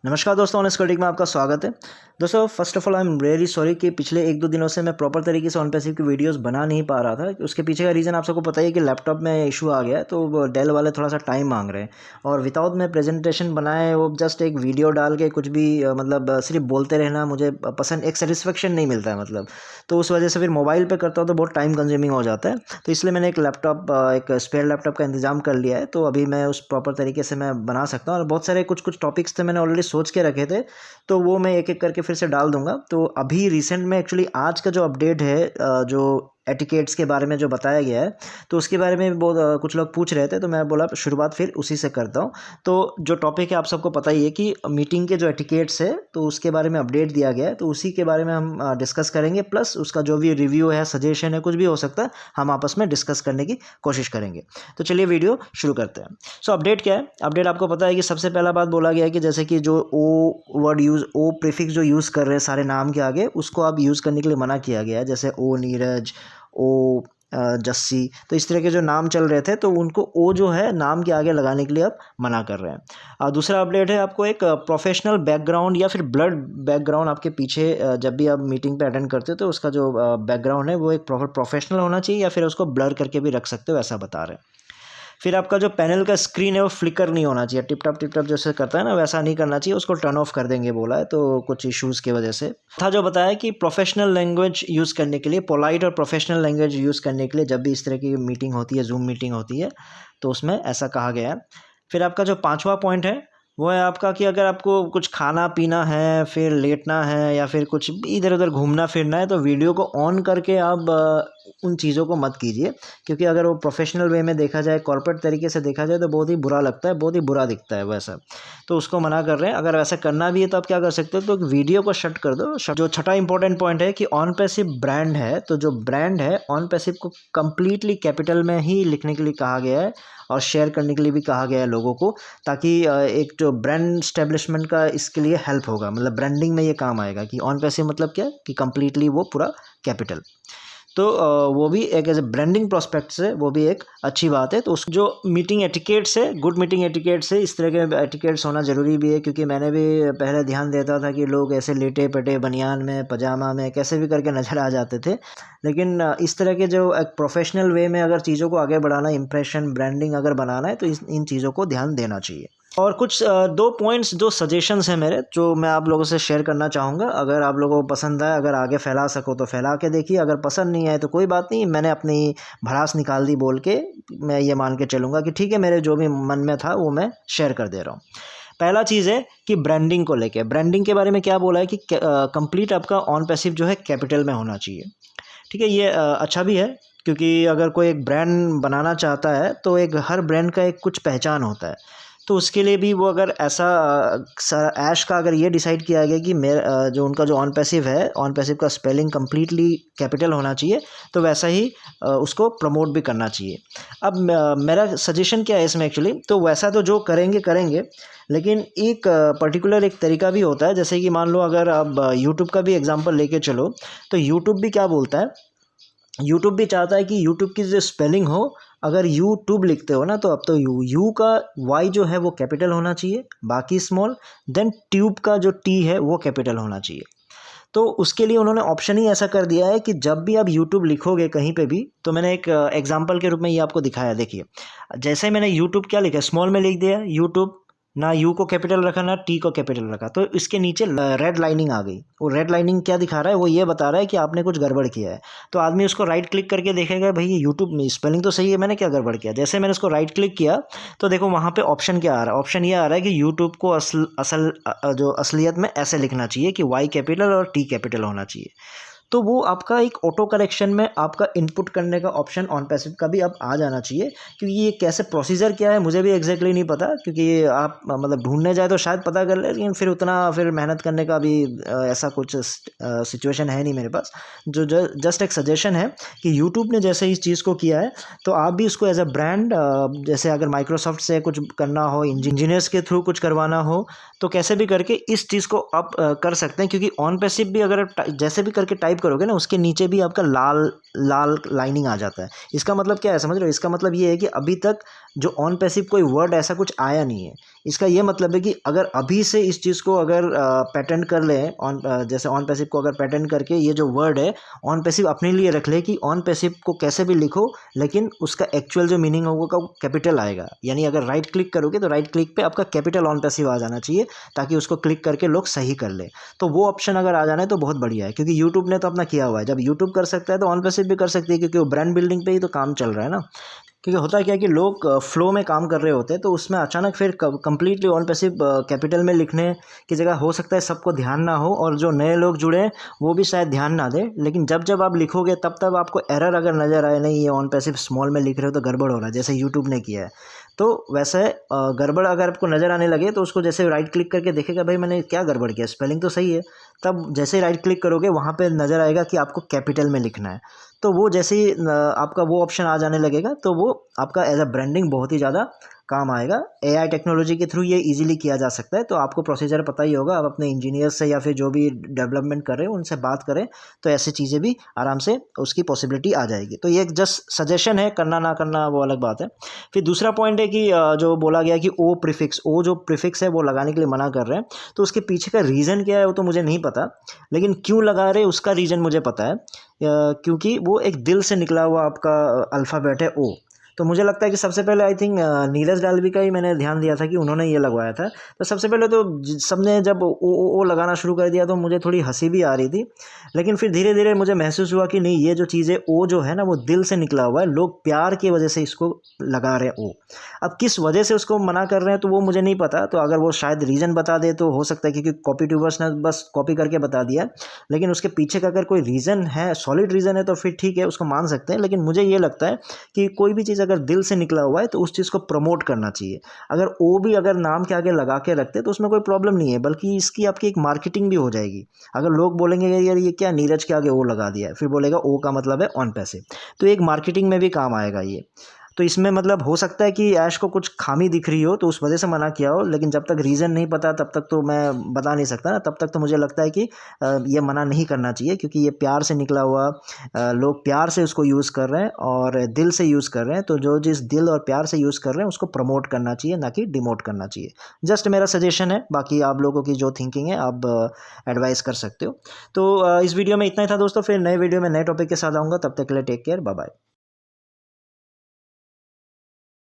नमस्कार दोस्तों, honest critic में आपका स्वागत है। दोस्तों, first of all I am really sorry कि पिछले 1-2 दिनों से मैं प्रॉपर तरीके से ऑन पैसिव की वीडियोस बना नहीं पा रहा था। उसके पीछे का रीज़न आप सबको पता ही है कि लैपटॉप में इशू आ गया है, तो डेल वाले थोड़ा सा टाइम मांग रहे हैं और विदाउट में प्रेजेंटेशन बनाए वो जस्ट एक वीडियो डाल के कुछ भी सिर्फ बोलते रहना मुझे पसंद, एक सेटिस्फेक्शन नहीं मिलता है तो उस वजह से फिर मोबाइल पर करता हूँ तो बहुत टाइम कंज्यूमिंग हो जाता है। तो इसलिए मैंने एक स्पेयर लैपटॉप का इंतजाम कर लिया है, तो अभी मैं उस प्रॉपर तरीके से मैं बना सकता हूँ। और बहुत सारे कुछ टॉपिक्स थे मैंने ऑलरेडी सोच के रखे थे, तो वो मैं एक एक करके फिर से डाल दूंगा। तो अभी रिसेंट में एक्चुअली आज का जो अपडेट है, जो एटिकेट्स के बारे में जो बताया गया है, तो उसके बारे में बहुत कुछ लोग पूछ रहे थे, तो मैं बोला शुरुआत फिर उसी से करता हूँ। तो जो टॉपिक है आप सबको पता ही है कि मीटिंग के जो एटिकेट्स है, तो उसके बारे में अपडेट दिया गया है, तो उसी के बारे में हम डिस्कस करेंगे। प्लस उसका जो भी रिव्यू है, सजेशन है, कुछ भी हो सकता है, हम आपस में डिस्कस करने की कोशिश करेंगे। तो चलिए वीडियो शुरू करते हैं। सो अपडेट क्या है? अपडेट आपको पता है कि सबसे पहला बात बोला गया है कि जैसे कि जो ओ प्रीफिक्स जो यूज़ कर रहे हैं सारे नाम के आगे, उसको आप यूज़ करने के लिए मना किया गया है। जैसे ओ नीरज, ओ जस्सी, तो इस तरह के जो नाम चल रहे थे, तो उनको ओ जो है नाम के आगे लगाने के लिए आप मना कर रहे हैं। दूसरा अपडेट है, आपको एक प्रोफेशनल बैकग्राउंड या फिर ब्लड बैकग्राउंड आपके पीछे जब भी आप मीटिंग पे अटेंड करते हो, तो उसका जो बैकग्राउंड है वो एक प्रोफेशनल होना चाहिए, या फिर उसको ब्लर करके भी रख सकते हो, ऐसा बता रहे हैं। फिर आपका जो पैनल का स्क्रीन है वो फ्लिकर नहीं होना चाहिए, टिप टॉप जैसे करता है ना, वैसा नहीं करना चाहिए, उसको टर्न ऑफ कर देंगे बोला है, तो कुछ इश्यूज़ की वजह से था। जो बताया कि प्रोफेशनल लैंग्वेज यूज़ करने के लिए, पोलाइट और प्रोफेशनल लैंग्वेज यूज़ करने के लिए जब भी इस तरह की मीटिंग होती है, जूम मीटिंग होती है, तो उसमें ऐसा कहा गया है। फिर आपका जो 5वां पॉइंट है वो है आपका कि अगर आपको कुछ खाना पीना है, फिर लेटना है, या फिर कुछ इधर उधर घूमना फिरना है, तो वीडियो को ऑन करके आप उन चीज़ों को मत कीजिए, क्योंकि अगर वो प्रोफेशनल वे में देखा जाए, कॉर्पोरेट तरीके से देखा जाए, तो बहुत ही बुरा लगता है, बहुत ही बुरा दिखता है वैसा। तो उसको मना कर रहे हैं। अगर वैसा करना भी है तो आप क्या कर सकते हो, तो वीडियो को शट कर दो। जो छठा इंपॉर्टेंट पॉइंट है कि ऑन पैसिव ब्रांड है, तो जो ब्रांड है ऑन पैसिव को कंप्लीटली कैपिटल में ही लिखने के लिए कहा गया है और शेयर करने के लिए भी कहा गया है लोगों को, ताकि एक जो ब्रांड स्टैब्लिशमेंट का इसके लिए हेल्प होगा, मतलब ब्रांडिंग में ये काम आएगा कि ऑन पैसिव मतलब क्या, कि कंप्लीटली वो पूरा कैपिटल। तो वो भी एक एज ए ब्रांडिंग प्रोस्पेक्ट से वो भी एक अच्छी बात है। तो उस जो मीटिंग एटिकेट्स है, गुड मीटिंग एटिकेट्स है, इस तरह के एटिकेट्स होना ज़रूरी भी है, क्योंकि मैंने भी पहले ध्यान देता था कि लोग ऐसे लेटे पेटे बनियान में, पजामा में, कैसे भी करके नज़र आ जाते थे। लेकिन इस तरह के जो एक प्रोफेशनल वे में अगर चीज़ों को आगे बढ़ाना, इंप्रेशन ब्रांडिंग अगर बनाना है, तो इन चीज़ों को ध्यान देना चाहिए। और कुछ 2 पॉइंट्स, 2 सजेशंस हैं मेरे, जो मैं आप लोगों से शेयर करना चाहूँगा। अगर आप लोगों को पसंद आए, अगर आगे फैला सको तो फैला के देखिए, अगर पसंद नहीं आए तो कोई बात नहीं, मैंने अपनी भड़ास निकाल दी बोल के मैं ये मान के चलूँगा कि ठीक है, मेरे जो भी मन में था वो मैं शेयर कर दे रहा हूँ। पहला चीज़ है कि ब्रांडिंग को लेके, ब्रांडिंग के बारे में क्या बोला है कि कंप्लीट आपका ऑन पैसिव जो है कैपिटल में होना चाहिए। ठीक है, ये अच्छा भी है, क्योंकि अगर कोई एक ब्रांड बनाना चाहता है, तो एक हर ब्रांड का एक कुछ पहचान होता है, तो उसके लिए भी वो अगर ऐसा ऐश का अगर ये डिसाइड किया गया कि जो उनका जो ऑन पैसिव है, ऑन पैसिव का स्पेलिंग कम्प्लीटली कैपिटल होना चाहिए, तो वैसा ही उसको प्रमोट भी करना चाहिए। अब मेरा सजेशन क्या है इसमें एक्चुअली, तो वैसा तो जो करेंगे, लेकिन एक पर्टिकुलर एक तरीका भी होता है। जैसे कि मान लो अगर आप यूट्यूब का भी एग्जांपल लेके चलो, तो यूट्यूब भी क्या बोलता है, यूट्यूब भी चाहता है कि यूट्यूब की जो स्पेलिंग हो, अगर यूट्यूब लिखते हो ना, तो अब तो यू का वाई जो है वो कैपिटल होना चाहिए, बाकी स्मॉल, देन ट्यूब का जो टी है वो कैपिटल होना चाहिए। तो उसके लिए उन्होंने ऑप्शन ही ऐसा कर दिया है कि जब भी आप यूट्यूब लिखोगे कहीं पे भी, तो मैंने एक एग्जांपल के रूप में ये आपको दिखाया। देखिए, जैसे मैंने यूट्यूब क्या लिखा, स्मॉल में लिख दिया यूट्यूब, ना यू को कैपिटल रखा ना टी को कैपिटल रखा, तो इसके नीचे रेड लाइनिंग आ गई। वो रेड लाइनिंग क्या दिखा रहा है, वो ये बता रहा है कि आपने कुछ गड़बड़ किया है। तो आदमी उसको राइट क्लिक करके देखेगा, भाई ये यूट्यूब में स्पेलिंग तो सही है, मैंने क्या गड़बड़ किया। जैसे मैंने उसको राइट क्लिक किया, तो देखो वहाँ पे ऑप्शन क्या आ रहा है, ऑप्शन ये आ रहा है कि यूट्यूब को जो असलियत में ऐसे लिखना चाहिए कि वाई कैपिटल और टी कैपिटल होना चाहिए। तो वो आपका एक ऑटो करेक्शन में आपका इनपुट करने का ऑप्शन ऑन पैसिव का भी अब आ जाना चाहिए, क्योंकि ये कैसे प्रोसीजर क्या है मुझे भी एग्जैक्टली नहीं पता, क्योंकि आप मतलब ढूंढने जाए तो शायद पता कर ले, लेकिन फिर उतना फिर मेहनत करने का भी ऐसा कुछ सिचुएशन है नहीं मेरे पास। जो जस्ट एक सजेशन है कि यूट्यूब ने जैसे इस चीज़ को किया है, तो आप भी उसको एज अ ब्रांड, जैसे अगर माइक्रोसॉफ्ट से कुछ करना हो, इंजीनियर्स के थ्रू कुछ करवाना हो, तो कैसे भी करके इस चीज़ को आप कर सकते हैं। क्योंकि ऑन पैसिव भी अगर जैसे भी करके टाइप करोगे ना, उसके नीचे भी आपका लाल लाल लाइनिंग आ जाता है। इसका मतलब क्या है समझ रहे हो, इसका मतलब ये है कि अभी तक जो ऑन पैसिव कोई वर्ड ऐसा कुछ आया नहीं है। इसका ये मतलब है कि अगर अभी से इस चीज़ को अगर पेटेंट कर ले ऑन जैसे ऑन पैसिव को अगर पेटेंट करके ये जो वर्ड है ऑन पैसिव अपने लिए रख ले कि ऑन पैसिव को कैसे भी लिखो लेकिन उसका एक्चुअल जो मीनिंग होगा वो कैपिटल आएगा। यानी अगर राइट क्लिक करोगे तो राइट क्लिक पे आपका कैपिटल ऑन पैसिव आ जाना चाहिए ताकि उसको क्लिक करके लोग सही कर ले। तो वो ऑप्शन अगर आ जाना है तो बहुत बढ़िया है, क्योंकि यूट्यूब ने तो अपना किया हुआ है। जब यूट्यूब कर सकता है तो ऑन पैसिव भी कर सकती है, क्योंकि वो ब्रांड बिल्डिंग पे ही तो काम चल रहा है ना। क्योंकि होता क्या है कि लोग फ्लो में काम कर रहे होते हैं तो उसमें अचानक फिर कंप्लीटली ऑन पैसिव कैपिटल में लिखने की जगह हो सकता है सबको ध्यान ना हो और जो नए लोग जुड़े हैं वो भी शायद ध्यान ना दें। लेकिन जब जब आप लिखोगे तब तब आपको एरर अगर नज़र आए, नहीं ये ऑन पैसिव स्मॉल में लिख रहे हो तो गड़बड़ हो रहा है, जैसे यूट्यूब ने किया है। तो वैसे गड़बड़ अगर आपको नज़र आने लगे तो उसको जैसे राइट क्लिक करके देखेगा भाई मैंने क्या गड़बड़ किया, स्पेलिंग तो सही है। तब जैसे ही राइट क्लिक करोगे वहाँ पे नज़र आएगा कि आपको कैपिटल में लिखना है। तो वो जैसे ही आपका वो ऑप्शन आ जाने लगेगा तो वो आपका एज अ ब्रांडिंग बहुत ही ज़्यादा काम आएगा। एआई टेक्नोलॉजी के थ्रू ये इजीली किया जा सकता है। तो आपको प्रोसीजर पता ही होगा, आप अपने इंजीनियर्स से या फिर जो भी डेवलपमेंट कर रहे हैं उनसे बात करें तो ऐसी चीज़ें भी आराम से उसकी पॉसिबिलिटी आ जाएगी। तो ये एक जस्ट सजेशन है, करना ना करना वो अलग बात है। फिर दूसरा पॉइंट है कि जो बोला गया कि ओ प्रीफिक्स, ओ जो प्रीफिक्स है वो लगाने के लिए मना कर रहे हैं। तो उसके पीछे का रीज़न क्या है वो तो मुझे नहीं पता, लेकिन क्यों लगा रहे उसका रीज़न मुझे पता है। क्योंकि वो एक दिल से निकला हुआ आपका अल्फ़ाबेट है ओ। तो मुझे लगता है कि सबसे पहले आई थिंक नीरज डालवी का ही मैंने ध्यान दिया था कि उन्होंने ये लगवाया था। तो सबसे पहले तो सबने जब ओ लगाना शुरू कर दिया तो मुझे थोड़ी हंसी भी आ रही थी, लेकिन फिर धीरे धीरे मुझे महसूस हुआ कि नहीं, ये जो चीज़ है ओ जो है ना वो दिल से निकला हुआ है, लोग प्यार की वजह से इसको लगा रहे हैं ओ। अब किस वजह से उसको मना कर रहे हैं तो वो मुझे नहीं पता, तो अगर वो शायद रीज़न बता दे तो हो सकता है, क्योंकि कॉपी ट्यूबर्स ने बस कॉपी करके बता दिया। लेकिन उसके पीछे का अगर कोई रीज़न है, सॉलिड रीज़न है तो फिर ठीक है, उसको मान सकते हैं। लेकिन मुझे ये लगता है कि कोई भी चीज़ अगर दिल से निकला हुआ है तो उस चीज़ को प्रमोट करना चाहिए। अगर ओ भी अगर नाम के आगे लगा के रखते तो उसमें कोई प्रॉब्लम नहीं है, बल्कि इसकी आपकी एक मार्केटिंग भी हो जाएगी। अगर लोग बोलेंगे यार ये क्या नीरज के आगे ओ लगा दिया है, फिर बोलेगा ओ का मतलब है ऑन पैसिव, तो एक मार्केटिंग में भी काम आएगा ये। तो इसमें मतलब हो सकता है कि ऐश को कुछ खामी दिख रही हो तो उस वजह से मना किया हो, लेकिन जब तक रीज़न नहीं पता तब तक तो मैं बता नहीं सकता ना। तब तक तो मुझे लगता है कि ये मना नहीं करना चाहिए, क्योंकि ये प्यार से निकला हुआ, लोग प्यार से उसको यूज़ कर रहे हैं और दिल से यूज़ कर रहे हैं। तो जो जिस दिल और प्यार से यूज़ कर रहे हैं उसको प्रमोट करना चाहिए, ना कि डिमोट करना चाहिए। जस्ट मेरा सजेशन है, बाकी आप लोगों की जो थिंकिंग है आप एडवाइस कर सकते हो। तो इस वीडियो में इतना ही था दोस्तों, फिर नए वीडियो में नए टॉपिक के साथ आऊँगा। तब तक के लिए टेक केयर, बाय बाय।